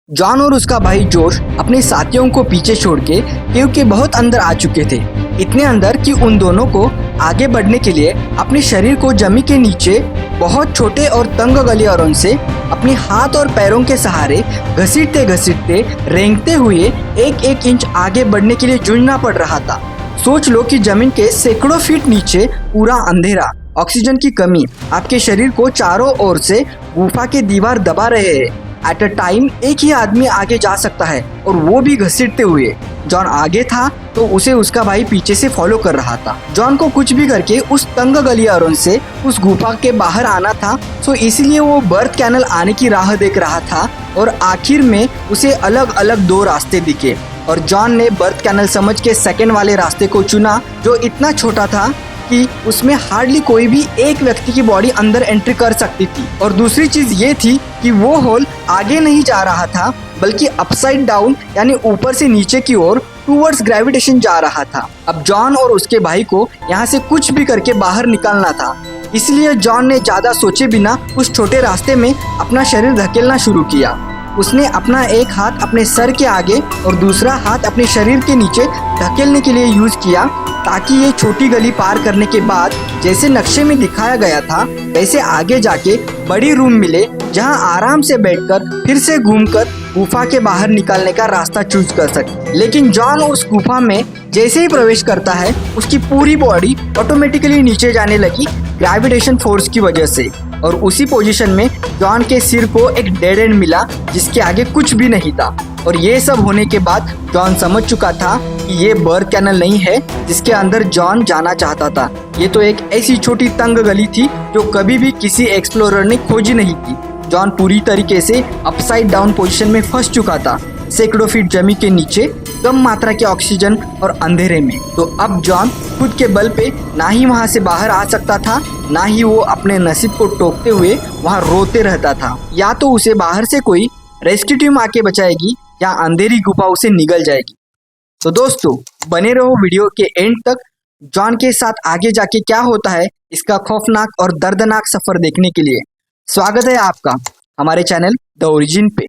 John और उसका भाई जॉर्ज अपने साथियों को पीछे छोड़ के केव के बहुत अंदर आ चुके थे। इतने अंदर कि उन दोनों को आगे बढ़ने के लिए अपने शरीर को जमीन के नीचे बहुत छोटे और तंग गलियारों से अपने हाथ और पैरों के सहारे घसीटते घसीटते रेंगते हुए एक एक इंच आगे बढ़ने के लिए जूझना पड़ रहा था। सोच लो कि जमीन के सैकड़ों फीट नीचे पूरा अंधेरा, ऑक्सीजन की कमी आपके शरीर को चारों ओर से गुफा के दीवार दबा रहे हैं। एट अ टाइम एक ही आदमी आगे जा सकता है और वो भी घसीटते हुए। जॉन आगे था तो उसे उसका भाई पीछे से फॉलो कर रहा था। जॉन को कुछ भी करके उस तंग गलियारों से उस गुफा के बाहर आना था, सो इसलिए वो बर्थ कैनल आने की राह देख रहा था और आखिर में उसे अलग अलग दो रास्ते दिखे और जॉन ने बर्थ कैनल समझ के सेकंड वाले रास्ते को चुना, जो इतना छोटा था कि उसमें हार्डली कोई भी एक व्यक्ति की बॉडी अंदर एंट्री कर सकती थी। और दूसरी चीज ये थी कि वो होल आगे नहीं जा रहा था बल्कि अपसाइड डाउन यानी ऊपर से नीचे की ओर टूवर्ड्स ग्रेविटेशन जा रहा था। अब जॉन और उसके भाई को यहाँ से कुछ भी करके बाहर निकालना था, इसलिए जॉन ने ज्यादा सोचे बिना उस छोटे रास्ते में अपना शरीर धकेलना शुरू किया। उसने अपना एक हाथ अपने सर के आगे और दूसरा हाथ अपने शरीर के नीचे धकेलने के लिए यूज किया, ताकि ये छोटी गली पार करने के बाद जैसे नक्शे में दिखाया गया था वैसे आगे जाके बड़ी रूम मिले, जहां आराम से बैठकर फिर से घूमकर गुफा के बाहर निकालने का रास्ता चूज कर सके। लेकिन जॉन उस गुफा में जैसे ही प्रवेश करता है उसकी पूरी बॉडी ऑटोमेटिकली नीचे जाने लगी ग्रेविटेशन फोर्स की वजह से, और उसी पोजीशन में जॉन के सिर को एक डेड एंड मिला जिसके आगे कुछ भी नहीं था। और ये सब होने के बाद जॉन समझ चुका था कि ये बर्थ कैनल नहीं है जिसके अंदर जॉन जाना चाहता था। ये तो एक ऐसी छोटी तंग गली थी जो कभी भी किसी एक्सप्लोरर ने खोजी नहीं थी। जॉन पूरी तरीके से अपसाइड डाउन पोजीशन में फंस चुका था, सैकड़ों फीट जमीन के नीचे, कम मात्रा के ऑक्सीजन और अंधेरे में। तो अब जॉन खुद के बल पे ना ही वहां से बाहर आ सकता था, ना ही वो अपने नसीब को टोकते हुए वहां रोते रहता था। या तो उसे बाहर से कोई रेस्क्यू टीम आके बचाएगी या अंधेरी गुफा उसे निगल जाएगी। तो दोस्तों बने रहो वीडियो के एंड तक। जॉन के साथ आगे जाके क्या होता है इसका खौफनाक और दर्दनाक सफर देखने के लिए स्वागत है आपका हमारे चैनल द ओरिजिन पे।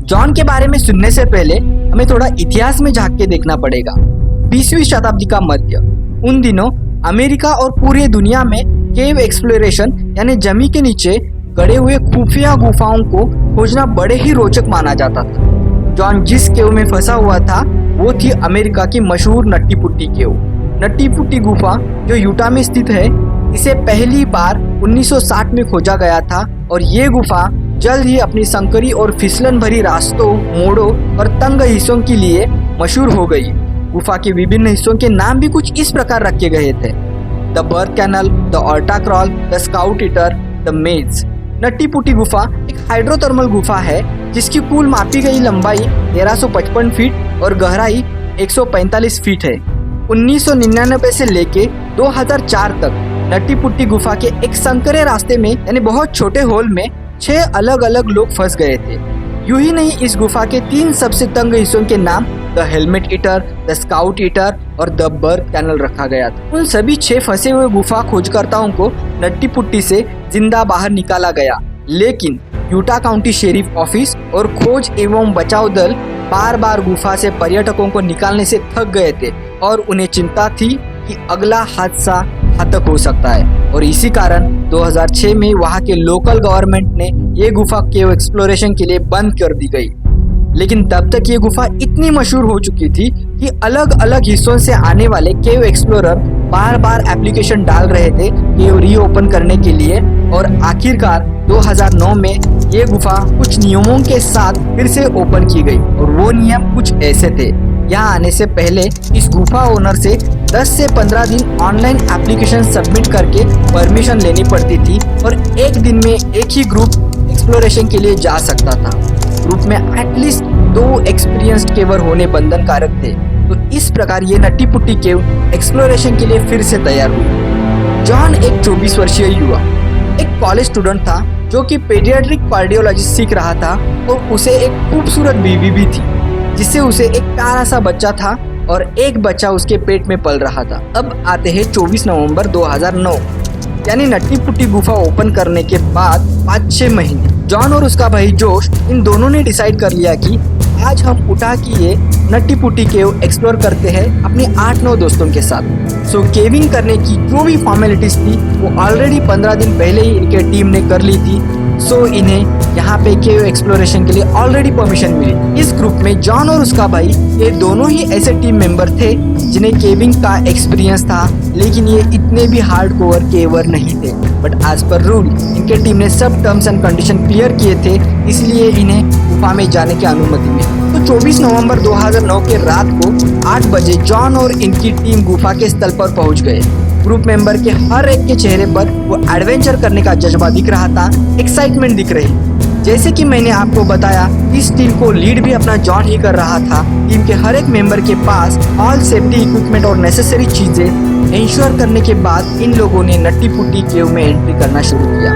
जॉन के बारे में सुनने से पहले हमें थोड़ा इतिहास में झांक के देखना पड़ेगा। 20वीं शताब्दी का मध्य, उन दिनों अमेरिका और पूरी दुनिया में केव एक्सप्लोरेशन यानी जमीन के नीचे गड़े हुए खुफिया गुफाओं को खोजना बड़े ही रोचक माना जाता था। जॉन जिस केव में फंसा हुआ था वो थी अमेरिका की मशहूर नट्टी पुट्टी केव। नट्टी पुट्टी गुफा जो यूटा में स्थित है, इसे पहली बार 1960 में खोजा गया था और ये गुफा जल्द ही अपनी संकरी और फिसलन भरी रास्तों, मोड़ों और तंग हिस्सों के लिए मशहूर हो गई। गुफा के विभिन्न हिस्सों के नाम भी कुछ इस प्रकार रखे गए थे: the birth canal, the Alta crawl, the scout eater, the maze. Nutty Putty गुफा एक हाइड्रोथर्मल गुफा है जिसकी कुल मापी गई लंबाई 1355 फीट और गहराई 145 फीट है। 1999 से लेके 2004 तक नट्टी पुट्टी गुफा के एक संकरे रास्ते में यानी बहुत छोटे होल में 6 अलग अलग लोग फंस गए थे। यूं ही नहीं, इस गुफा के 3 सबसे तंग हिस्सों के नाम the helmet eater, the scout eater और द बर्थ कैनल रखा गया था। उन सभी 6 फंसे हुए गुफा खोजकर्ताओं को नट्टी पुट्टी से जिंदा बाहर निकाला गया, लेकिन यूटा काउंटी शेरिफ ऑफिस और खोज एवं बचाव दल बार बार गुफा से पर्यटकों को निकालने से थक गए थे और उन्हें चिंता थी कि अगला हादसा घातक हो सकता है। और इसी कारण 2006 में वहां के लोकल गवर्नमेंट ने ये गुफा केव एक्सप्लोरेशन के लिए बंद कर दी गई। लेकिन तब तक ये गुफा इतनी मशहूर हो चुकी थी कि अलग अलग हिस्सों से आने वाले केव एक्सप्लोरर बार बार एप्लीकेशन डाल रहे थे केव रीओपन करने के लिए, और आखिरकार 2009 में ये गुफा कुछ नियमों के साथ फिर से ओपन की गई। और वो नियम कुछ ऐसे थे: यहाँ आने से पहले इस गुफा ओनर से 10 से 15 दिन ऑनलाइन एप्लीकेशन सबमिट करके परमिशन लेनी पड़ती थी और एक दिन में एक ही ग्रुप एक्सप्लोरेशन के लिए जा सकता था। ग्रुप में एटलीस्ट 2 एक्सपीरियंस्ड केवर होने बंधनकारक थे। तो इस प्रकार ये नट्टी पुट्टी केव एक्सप्लोरेशन के लिए फिर से तैयार हुई। जॉन एक 24 वर्षीय युवा, एक कॉलेज स्टूडेंट था जो कि पेडियाट्रिक कार्डियोलॉजी सीख रहा था और उसे एक खूबसूरत बीवी भी थी जिससे उसे एक प्यारा सा बच्चा था और एक बच्चा उसके पेट में पल रहा था। अब आते हैं 24 नवंबर 2009, यानी नट्टी पुट्टी गुफा ओपन करने के बाद 5-6 महीने। जॉन और उसका भाई जोश इन दोनों ने डिसाइड कर लिया कि आज हम उठा की ये नट्टी पुट्टी केव एक्सप्लोर करते हैं अपने 8-9 दोस्तों के साथ। सो केविंग करने की जो भी फॉर्मेलिटीज थी वो ऑलरेडी 15 दिन पहले ही इनके टीम ने कर ली थी। सो इन्हें यहाँ पे केव एक्सप्लोरेशन के लिए ऑलरेडी परमिशन मिली। इस ग्रुप में जॉन और उसका भाई ये दोनों ही ऐसे टीम मेंबर थे जिन्हें केविंग का एक्सपीरियंस था, लेकिन ये इतने भी हार्डकोर केवर नहीं थे। बट एज पर रूल इनके टीम ने सब टर्म्स एंड कंडीशन क्लियर किए थे, इसलिए इन्हें गुफा में जाने की अनुमति मिली। तो 24 नवंबर 2009 के रात को 8 बजे जॉन और इनकी टीम गुफा के स्थल पर पहुंच गए। ग्रुप मेंबर के हर एक के चेहरे पर वो एडवेंचर करने का जज्बा दिख रहा था, एक्साइटमेंट दिख रही। जैसे कि मैंने आपको बताया, इस टीम को लीड भी अपना जॉन ही कर रहा था। टीम के हर एक मेंबर के पास ऑल सेफ्टी इक्विपमेंट और नेसेसरी चीजें इंश्योर करने के बाद इन लोगों ने नट्टी पुट्टी केव में एंट्री करना शुरू किया।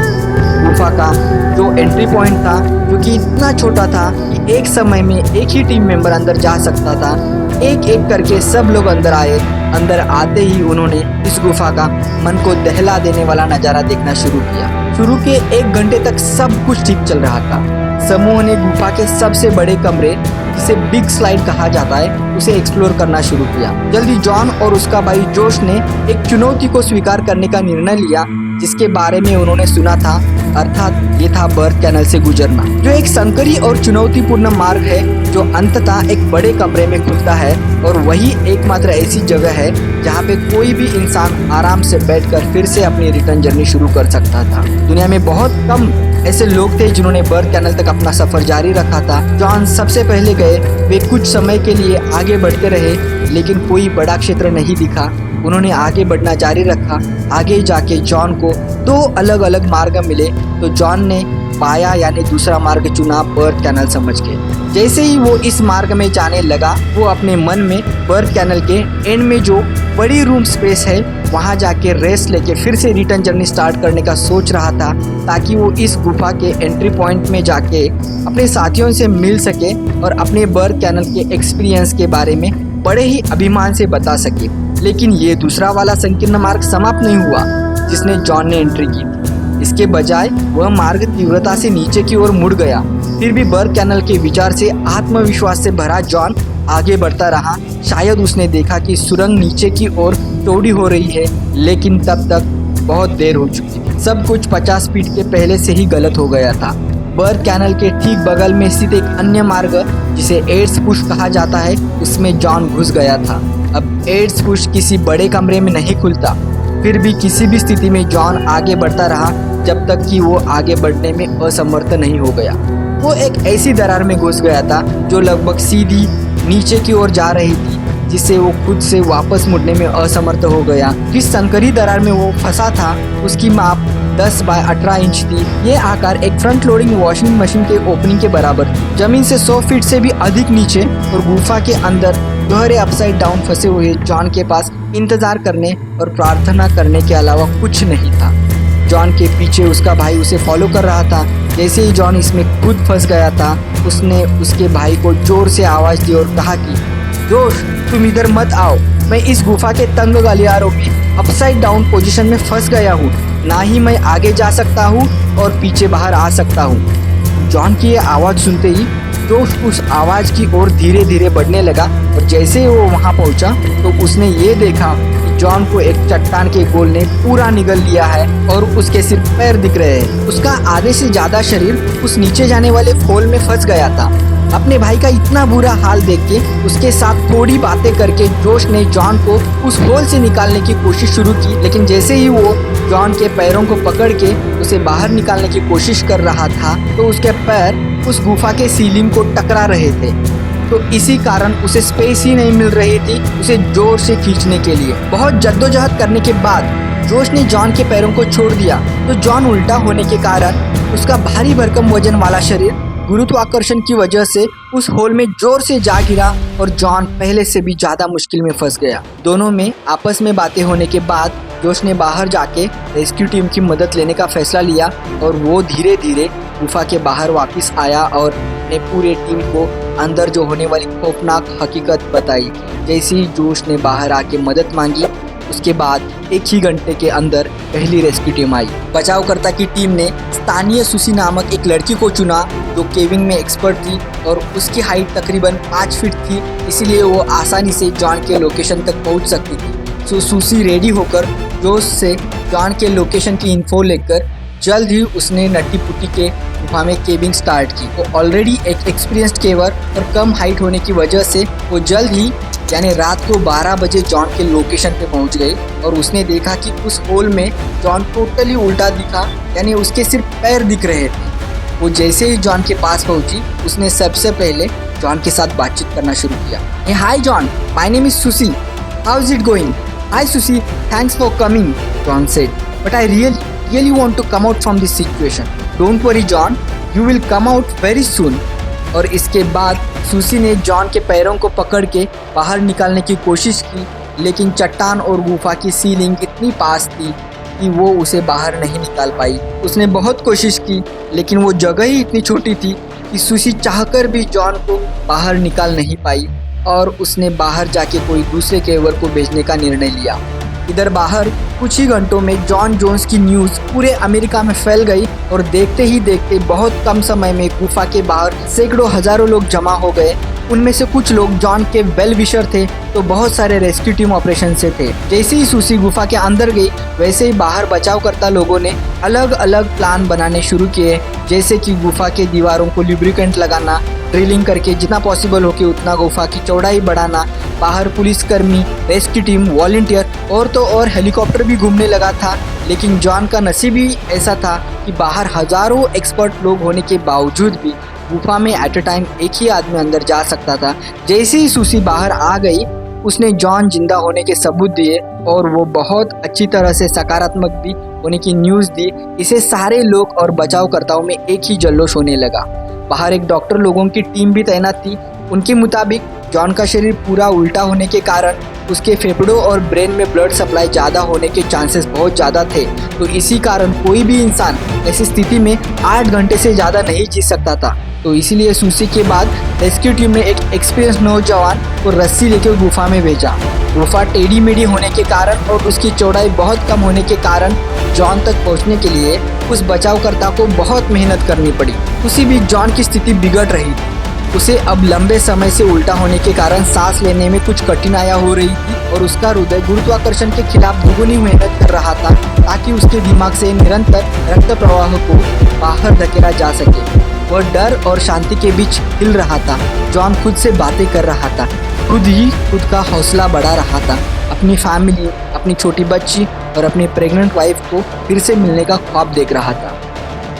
गुफा का जो एंट्री पॉइंट था, जो कि इतना छोटा था कि एक समय में एक ही टीम मेंबर अंदर जा सकता था, एक एक करके सब लोग अंदर आए। अंदर आते ही उन्होंने इस गुफा का मन को दहला देने वाला नज़ारा देखना शुरू किया। शुरू के 1 घंटे तक सब कुछ ठीक चल रहा था। समूह ने गुफा के सबसे बड़े कमरे, जिसे बिग स्लाइड कहा जाता है, उसे एक्सप्लोर करना शुरू किया। जल्दी जॉन और उसका भाई जोश ने एक चुनौती को स्वीकार करने का निर्णय लिया, जिसके बारे में उन्होंने सुना था, अर्थात ये था बर्थ कैनल से गुजरना, जो एक संकरी और चुनौतीपूर्ण मार्ग है जो अंततः एक बड़े कमरे में खुलता है। और वही एकमात्र ऐसी जगह है जहाँ पे कोई भी इंसान आराम से बैठकर फिर से अपनी रिटर्न जर्नी शुरू कर सकता था। दुनिया में बहुत कम ऐसे लोग थे जिन्होंने बर्थ कैनल तक अपना सफर जारी रखा था। जॉन सबसे पहले गए। वे कुछ समय के लिए आगे बढ़ते रहे, लेकिन कोई बड़ा क्षेत्र नहीं दिखा। उन्होंने आगे बढ़ना जारी रखा। आगे जाके जॉन को 2 अलग अलग मार्ग मिले, तो जॉन ने पाया यानी दूसरा मार्ग चुना, बर्थ कैनल समझ के। जैसे ही वो इस मार्ग में जाने लगा, वो अपने मन में बर्थ कैनल के एंड में जो बड़ी रूम स्पेस है वहाँ जाके रेस्ट लेके फिर से रिटर्न जर्नी स्टार्ट करने का सोच रहा था, ताकि वो इस गुफा के एंट्री पॉइंट में जाके अपने साथियों से मिल सके और अपने बर्थ कैनल के एक्सपीरियंस के बारे में बड़े ही अभिमान से बता सके। लेकिन ये दूसरा वाला संकीर्ण मार्ग समाप्त नहीं हुआ जिसने जॉन ने एंट्री की थी। इसके बजाय वह मार्ग तीव्रता से नीचे की ओर मुड़ गया। फिर भी बर्थ कैनल के विचार से आत्मविश्वास से भरा जॉन आगे बढ़ता रहा। शायद उसने देखा कि सुरंग नीचे की ओर चौड़ी हो रही है, लेकिन तब तक बहुत देर हो चुकी थी। सब कुछ 50 फीट के पहले से ही गलत हो गया था। बर्थ कैनल के ठीक बगल में स्थित एक अन्य मार्ग, जिसे एड्स पुश कहा जाता है, उसमें जॉन घुस गया था। अब एड्स पुश किसी बड़े कमरे में नहीं खुलता। फिर भी किसी भी स्थिति में जॉन आगे बढ़ता रहा जब तक कि वो आगे बढ़ने में असमर्थ नहीं हो गया। वो एक ऐसी दरार में घुस गया था जो लगभग सीधी नीचे की ओर जा रही थी, जिससे वो खुद से वापस मुड़ने में असमर्थ हो गया। जिस संकरी दरार में वो फंसा था उसकी माप 10 बाय 18 इंच थी। ये आकार एक फ्रंट लोडिंग वॉशिंग मशीन के ओपनिंग के बराबर थी। जमीन से 100 फीट से भी अधिक नीचे और गुफा के अंदर गहरे अपसाइड डाउन फंसे हुए जॉन के पास इंतजार करने और प्रार्थना करने के अलावा कुछ नहीं था। जॉन के पीछे उसका भाई उसे फॉलो कर रहा था। जैसे ही जॉन इसमें खुद फंस गया था, उसने उसके भाई को जोर से आवाज़ दी और कहा कि जोश, तुम इधर मत आओ। मैं इस गुफा के तंग गलियारों में अपसाइड डाउन पोजीशन में फंस गया हूँ। ना ही मैं आगे जा सकता हूँ और पीछे बाहर आ सकता हूँ। जॉन की ये आवाज़ सुनते ही जोश उस आवाज़ की ओर धीरे धीरे बढ़ने लगा और जैसे ही वो वहाँ पहुँचा तो उसने ये देखा कि जॉन को एक चट्टान के गोल ने पूरा निगल लिया है और उसके सिर्फ पैर दिख रहे हैं। उसका आधे से ज़्यादा शरीर उस नीचे जाने वाले खोल में फंस गया था। अपने भाई का इतना बुरा हाल देख के उसके साथ थोड़ी बातें करके जोश ने जॉन को उस होल से निकालने की कोशिश शुरू की, लेकिन जैसे ही वो जॉन के पैरों को पकड़ के उसे बाहर निकालने की कोशिश कर रहा था तो उसके पैर उस गुफा के सीलिंग को टकरा रहे थे। तो इसी कारण उसे स्पेस ही नहीं मिल रही थी उसे जोर से खींचने के लिए। बहुत जद्दोजहद करने के बाद जोश ने जॉन के पैरों को छोड़ दिया, तो जॉन उल्टा होने के कारण उसका भारी भरकम वजन वाला शरीर गुरुत्वाकर्षण की वजह से उस होल में जोर से जा गिरा और जॉन पहले से भी ज्यादा मुश्किल में फंस गया। दोनों में आपस में बातें होने के बाद जोश ने बाहर जाके रेस्क्यू टीम की मदद लेने का फैसला लिया और वो धीरे धीरे गुफा के बाहर वापस आया और ने पूरे टीम को अंदर जो होने वाली खौफनाक हकीकत बताई। जैसे ही जोश ने बाहर आके मदद मांगी, उसके बाद 1 ही घंटे के अंदर पहली रेस्क्यू टीम आई। बचावकर्ता की टीम ने स्थानीय सुसी नामक एक लड़की को चुना जो केविंग में एक्सपर्ट थी और उसकी हाइट तकरीबन 5 फीट थी, इसलिए वो आसानी से जॉन के लोकेशन तक पहुंच सकती थी। सो सुसी रेडी होकर जोश से जॉन के लोकेशन की इन्फो लेकर जल्द ही उसने नट्टी पुट्टी के गुफा में केविंग स्टार्ट की। वो ऑलरेडी एक एक्सपीरियंस्ड केवर और कम हाइट होने की वजह से वो जल्द ही यानी रात को 12 बजे जॉन के लोकेशन पे पहुंच गई और उसने देखा कि उस होल में जॉन टोटली उल्टा दिखा, यानी उसके सिर्फ पैर दिख रहे थे। वो जैसे ही जॉन के पास पहुंची उसने सबसे पहले जॉन के साथ बातचीत करना शुरू किया। हे हाय जॉन, माय नेम इज सुसी, हाउ इज इट गोइंग? हाय सुसी, thanks for coming, John said, but I really want to come out from this situation. Don't worry John, you will come out very soon. और इसके बाद सुसी ने John के पैरों को पकड़ के बाहर निकालने की कोशिश की, लेकिन चट्टान और गुफा की सीलिंग इतनी पास थी कि वो उसे बाहर नहीं निकाल पाई। उसने बहुत कोशिश की लेकिन वो जगह ही इतनी छोटी थी कि सुसी चाहकर भी जॉन को बाहर निकाल नहीं पाई और उसने बाहर जाके कोई दूसरे केवर को भेजने का निर्णय लिया। इधर बाहर कुछ ही घंटों में जॉन जोन्स की न्यूज़ पूरे अमेरिका में फैल गई और देखते ही देखते बहुत कम समय में गुफा के बाहर सैकड़ों हजारों लोग जमा हो गए। उनमें से कुछ लोग जॉन के वेल विशर थे तो बहुत सारे रेस्क्यू टीम ऑपरेशन से थे। जैसे ही सुसी गुफा के अंदर गई वैसे ही बाहर बचावकर्ता लोगों ने अलग अलग प्लान बनाने शुरू किए, जैसे कि गुफा के दीवारों को लुब्रिकेंट लगाना, ड्रिलिंग करके जितना पॉसिबल हो कि उतना गुफा की चौड़ाई बढ़ाना। बाहर पुलिसकर्मी, रेस्क्यू टीम, वॉलंटियर और तो और हेलीकॉप्टर भी घूमने लगा था। लेकिन जॉन का नसीब ही ऐसा था कि बाहर हजारों एक्सपर्ट लोग होने के बावजूद भी गुफा में एट अ टाइम एक ही आदमी अंदर जा सकता था। जैसे ही सुसी बाहर आ गई उसने जॉन जिंदा होने के सबूत दिए और वो बहुत अच्छी तरह से सकारात्मक भी होने की न्यूज़ दी। इसे सारे लोग और बचावकर्ताओं में एक ही जल्लोश होने लगा। बाहर एक डॉक्टर लोगों की टीम भी तैनात थी। उनके मुताबिक जॉन का शरीर पूरा उल्टा होने के कारण उसके फेफड़ों और ब्रेन में ब्लड सप्लाई ज़्यादा होने के चांसेस बहुत ज़्यादा थे, तो इसी कारण कोई भी इंसान ऐसी स्थिति में 8 घंटे से ज़्यादा नहीं जी सकता था। तो इसीलिए सुसी के बाद रेस्क्यू टीम ने एक एक्सपीरियंस नौजवान को रस्सी लेकर गुफा में भेजा। गुफा टेढ़ी मेढ़ी होने के कारण और उसकी चौड़ाई बहुत कम होने के कारण जॉन तक पहुंचने के लिए उस बचावकर्ता को बहुत मेहनत करनी पड़ी। उसी बीच जॉन की स्थिति बिगड़ रही थी। उसे अब लंबे समय से उल्टा होने के कारण सांस लेने में कुछ कठिनाइयां हो रही थी और उसका हृदय गुरुत्वाकर्षण के खिलाफ दुगनी मेहनत कर रहा था ताकि उसके दिमाग से निरंतर रक्त प्रवाह को बाहर धकेला जा सके। वह डर और शांति के बीच हिल रहा था। जॉन खुद से बातें कर रहा था, खुद ही खुद का हौसला बढ़ा रहा था। अपनी फैमिली, अपनी छोटी बच्ची और अपनी प्रेग्नेंट वाइफ को फिर से मिलने का ख्वाब देख रहा था।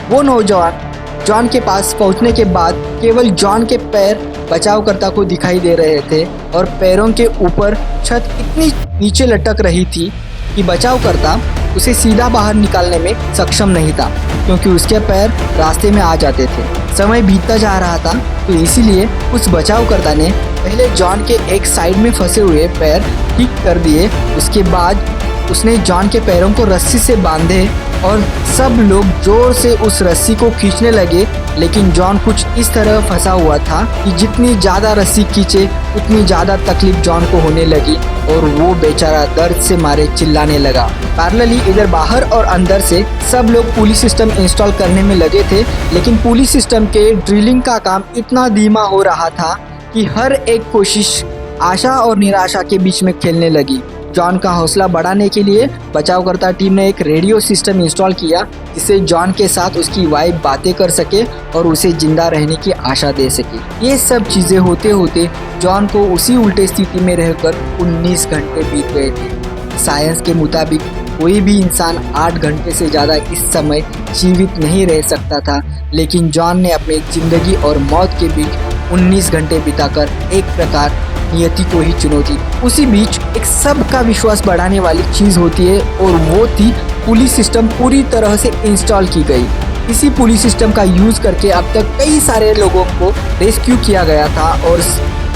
वो नौजवान जॉन के पास पहुंचने के बाद केवल जॉन के पैर बचावकर्ता को दिखाई दे रहे थे और पैरों के ऊपर छत इतनी नीचे लटक रही थी कि बचावकर्ता उसे सीधा बाहर निकालने में सक्षम नहीं था, क्योंकि उसके पैर रास्ते में आ जाते थे। समय बीतता जा रहा था, तो इसीलिए उस बचावकर्ता ने पहले जॉन के एक साइड में फंसे हुए पैर ठीक कर दिए। उसके बाद उसने जॉन के पैरों को रस्सी से बांधे और सब लोग जोर से उस रस्सी को खींचने लगे, लेकिन जॉन कुछ इस तरह फंसा हुआ था कि जितनी ज़्यादा रस्सी खींचे उतनी ज़्यादा तकलीफ जॉन को होने लगी और वो बेचारा दर्द से मारे चिल्लाने लगा। पैरेलली इधर बाहर और अंदर से सब लोग पुलिस सिस्टम इंस्टॉल करने में लगे थे, लेकिन पुलिस सिस्टम के ड्रिलिंग का काम इतना धीमा हो रहा था कि हर एक कोशिश आशा और निराशा के बीच में खेलने लगी। जॉन का हौसला बढ़ाने के लिए बचावकर्ता टीम ने एक रेडियो सिस्टम इंस्टॉल किया जिससे जॉन के साथ उसकी वाइफ बातें कर सके और उसे जिंदा रहने की आशा दे सके। ये सब चीज़ें होते होते जॉन को उसी उल्टे स्थिति में रहकर 19 घंटे बीत गए थे। साइंस के मुताबिक कोई भी इंसान 8 घंटे से ज़्यादा इस समय जीवित नहीं रह सकता था, लेकिन जॉन ने अपनी ज़िंदगी और मौत के बीच 19 घंटे बिताकर एक प्रकार नियति को ही चुनौती। उसी बीच एक सबका विश्वास बढ़ाने वाली चीज़ होती है और वो थी पुलिस सिस्टम पूरी तरह से इंस्टॉल की गई। इसी पुलिस सिस्टम का यूज़ करके अब तक कई सारे लोगों को रेस्क्यू किया गया था और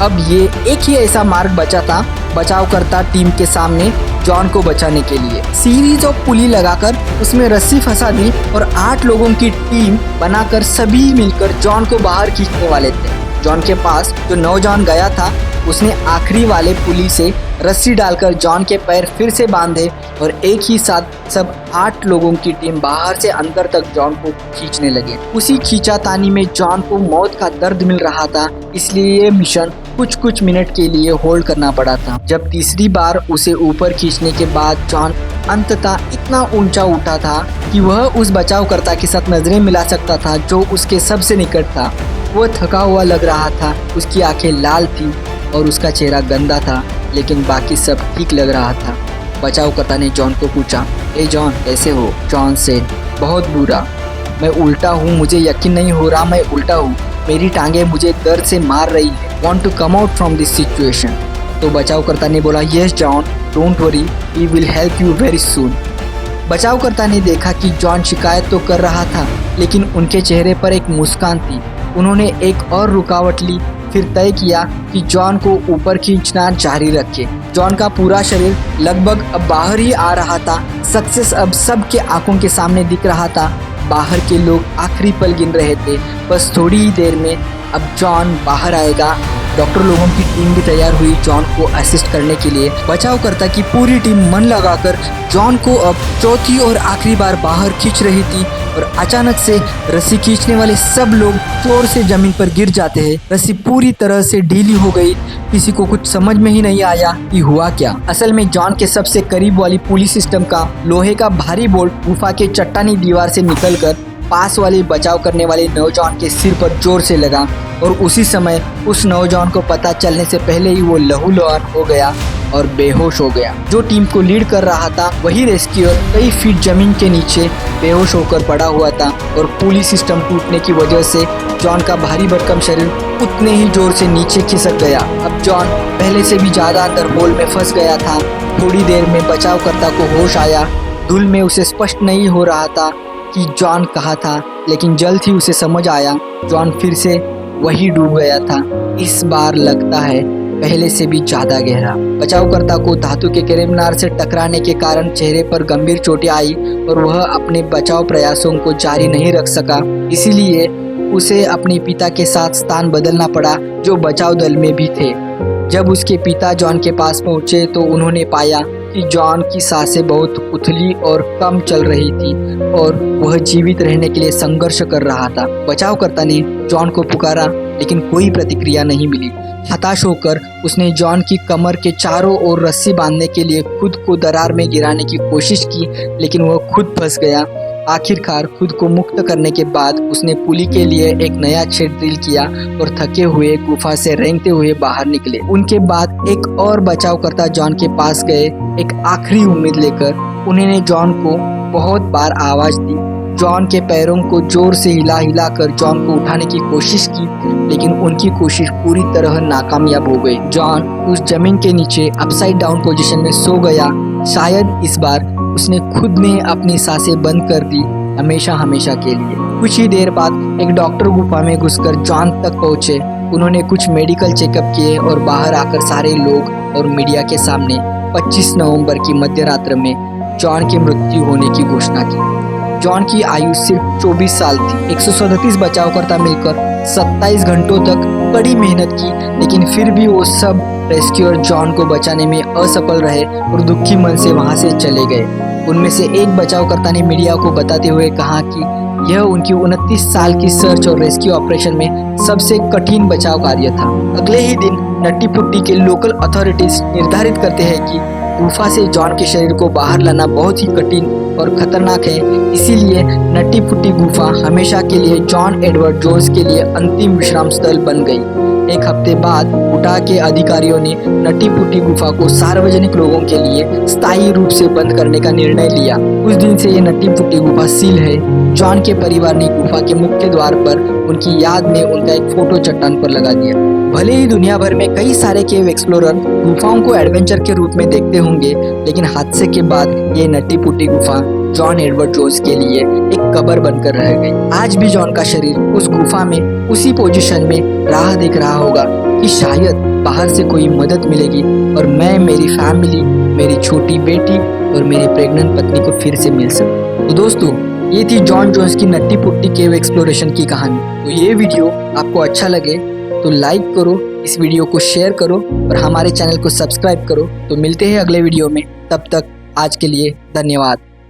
अब ये एक ही ऐसा मार्ग बचा था बचावकर्ता टीम के सामने जॉन को बचाने के लिए। सीरीज ऑफ पुली लगाकर उसमें रस्सी फंसा दी और 8 लोगों की टीम बनाकर सभी मिलकर जॉन को बाहर खींचने वाले थे। जॉन के पास जो नौजवान गया था उसने आखिरी वाले पुली से रस्सी डालकर जॉन के पैर फिर से बांधे और एक ही साथ सब 8 लोगों की टीम बाहर से अंदर तक जॉन को खींचने लगे। उसी खींचातानी में जॉन को मौत का दर्द मिल रहा था, इसलिए ये मिशन कुछ मिनट के लिए होल्ड करना पड़ा था। जब तीसरी बार उसे ऊपर खींचने के बाद जॉन अंततः इतना ऊंचा उठा था कि वह उस बचावकर्ता के साथ नजरें मिला सकता था जो उसके सबसे निकट था। वो थका हुआ लग रहा था, उसकी आंखें लाल थी और उसका चेहरा गंदा था, लेकिन बाकी सब ठीक लग रहा था। बचावकर्ता ने जॉन को पूछा, ए जॉन कैसे हो? जॉन से, बहुत बुरा, मैं उल्टा हूँ, मुझे यकीन नहीं हो रहा मैं उल्टा हूँ, मेरी टांगें मुझे दर्द से मार रही है, want to come out from this situation. तो बचावकर्ता ने बोला, yes John, don't worry, we will help you very soon. बचावकर्ता ने देखा कि जॉन शिकायत तो कर रहा था, लेकिन उनके चेहरे पर एक मुस्कान थी। उन्होंने एक और रुकावट ली, फिर तय किया कि जॉन को ऊपर खींचना जारी रखे। जॉन का पूरा शरीर लगभग अब बाहर ही आ रहा था। सक्सेस अब सबके आंखों के सामने दिख रहा था। बाहर के लोग आखिरी पल गिन रहे थे, बस थोड़ी ही देर में अब जॉन बाहर आएगा। डॉक्टर लोगों की टीम भी तैयार हुई जॉन को असिस्ट करने के लिए। बचावकर्ता की पूरी टीम मन लगाकर जॉन को अब चौथी और आखिरी बार बाहर खींच रही थी और अचानक से रस्सी खींचने वाले सब लोग जोर से जमीन पर गिर जाते हैं। रस्सी पूरी तरह से ढीली हो गई। किसी को कुछ समझ में ही नहीं आया कि हुआ क्या। असल में जॉन के सबसे करीब वाली पुली सिस्टम का लोहे का भारी बोल्ट गुफा के चट्टानी दीवार से निकलकर पास वाले बचाव करने वाले नौजवान के सिर पर जोर से लगा और उसी समय उस नौजवान को पता चलने से पहले ही वो लहूलुहान हो गया और बेहोश हो गया। जो टीम को लीड कर रहा था वही रेस्क्यूअर कई फीट जमीन के नीचे बेहोश होकर पड़ा हुआ था और पुली सिस्टम टूटने की वजह से जॉन का भारी भरकम शरीर उतने ही जोर से नीचे खिसक गया। अब जॉन पहले से भी ज्यादा अंदर होल में फंस गया था। थोड़ी देर में बचावकर्ता को होश आया। धूल में उसे स्पष्ट नहीं हो रहा था कि जॉन कहाँ था, लेकिन जल्द ही उसे समझ आया जॉन फिर से वही डूब गया था, इस बार लगता है पहले से भी ज्यादा गहरा। बचावकर्ता को धातु के मीनार से टकराने के कारण चेहरे पर गंभीर चोटें आई और वह अपने बचाव प्रयासों को जारी नहीं रख सका। इसीलिए उसे अपने पिता के साथ स्थान बदलना पड़ा जो बचाव दल में भी थे। जब उसके पिता जॉन के पास पहुंचे तो उन्होंने पाया कि जॉन की सांसें बहुत उथली और कम चल रही थी और वह जीवित रहने के लिए संघर्ष कर रहा था। बचावकर्ता ने जॉन को पुकारा, लेकिन कोई प्रतिक्रिया नहीं मिली। हताश होकर उसने जॉन की कमर के चारों ओर रस्सी बांधने के लिए खुद को दरार में गिराने की कोशिश की, लेकिन वह खुद फंस गया। आखिरकार खुद को मुक्त करने के बाद उसने पुली के लिए एक नया छेद ड्रिल किया और थके हुए गुफा से रेंगते हुए बाहर निकले। उनके बाद एक और बचावकर्ता जॉन के पास गए, एक आखिरी उम्मीद लेकर। उन्होंने जॉन को बहुत बार आवाज दी। जॉन के पैरों को जोर से हिला कर जॉन को उठाने की कोशिश की, लेकिन उनकी कोशिश पूरी तरह नाकामयाब हो गई। जॉन उस जमीन के नीचे अपसाइड डाउन पोजीशन में सो गया। शायद इस बार उसने खुद ने अपनी सांसें बंद कर दी, हमेशा के लिए। कुछ ही देर बाद एक डॉक्टर गुफा में घुसकर जॉन तक पहुंचे। उन्होंने कुछ मेडिकल चेकअप किए और बाहर आकर सारे लोग और मीडिया के सामने 25 नवंबर की मध्य रात्र में जॉन की मृत्यु होने की घोषणा की। जॉन की आयु सिर्फ 24 साल थी। 137 बचावकर्ता मिलकर 27 घंटों तक कड़ी मेहनत की, लेकिन फिर भी वो सब रेस्क्यूअर जॉन को बचाने में असफल रहे और दुखी मन से वहां से चले गए। उनमें से एक बचावकर्ता ने मीडिया को बताते हुए कहा कि यह उनकी 29 साल की सर्च और रेस्क्यू ऑपरेशन में सबसे कठिन बचाव कार्य था। अगले ही दिन नट्टी पुट्टी के लोकल अथॉरिटीज निर्धारित करते हैं कि गुफा से जॉन के शरीर को बाहर लाना बहुत ही कठिन और खतरनाक है। इसीलिए नट्टी पुट्टी गुफा हमेशा के लिए जॉन एडवर्ड जोन्स के लिए अंतिम विश्राम स्थल बन गई। एक हफ्ते बाद उटा के अधिकारियों ने नट्टी पुट्टी गुफा को सार्वजनिक लोगों के लिए स्थायी रूप से बंद करने का निर्णय लिया। उस दिन से ये नट्टी पुट्टी गुफा सील है। जॉन के परिवार ने गुफा के मुख्य द्वार पर उनकी याद में उनका एक फोटो चट्टान पर लगा दिया। भले ही दुनिया भर में कई सारे केव एक्सप्लोरर गुफाओं को एडवेंचर के रूप में देखते होंगे, लेकिन हादसे के बाद ये नट्टी पुट्टी गुफा जॉन एडवर्ड जोन्स के लिए एक कब्र बनकर रह गई। आज भी जॉन का शरीर उस गुफा में उसी पोजीशन में राह देख रहा होगा कि शायद बाहर से कोई मदद मिलेगी और मैं, मेरी फैमिली, मेरी छोटी बेटी और मेरी प्रेग्नेंट पत्नी को फिर से मिल सकूं। तो दोस्तों, ये थी जॉन जोन्स की नट्टी पुट्टी केव एक्सप्लोरेशन की कहानी। तो ये वीडियो आपको अच्छा लगे तो लाइक करो, इस वीडियो को शेयर करो और हमारे चैनल को सब्सक्राइब करो। तो मिलते हैं अगले वीडियो में, तब तक आज के लिए धन्यवाद।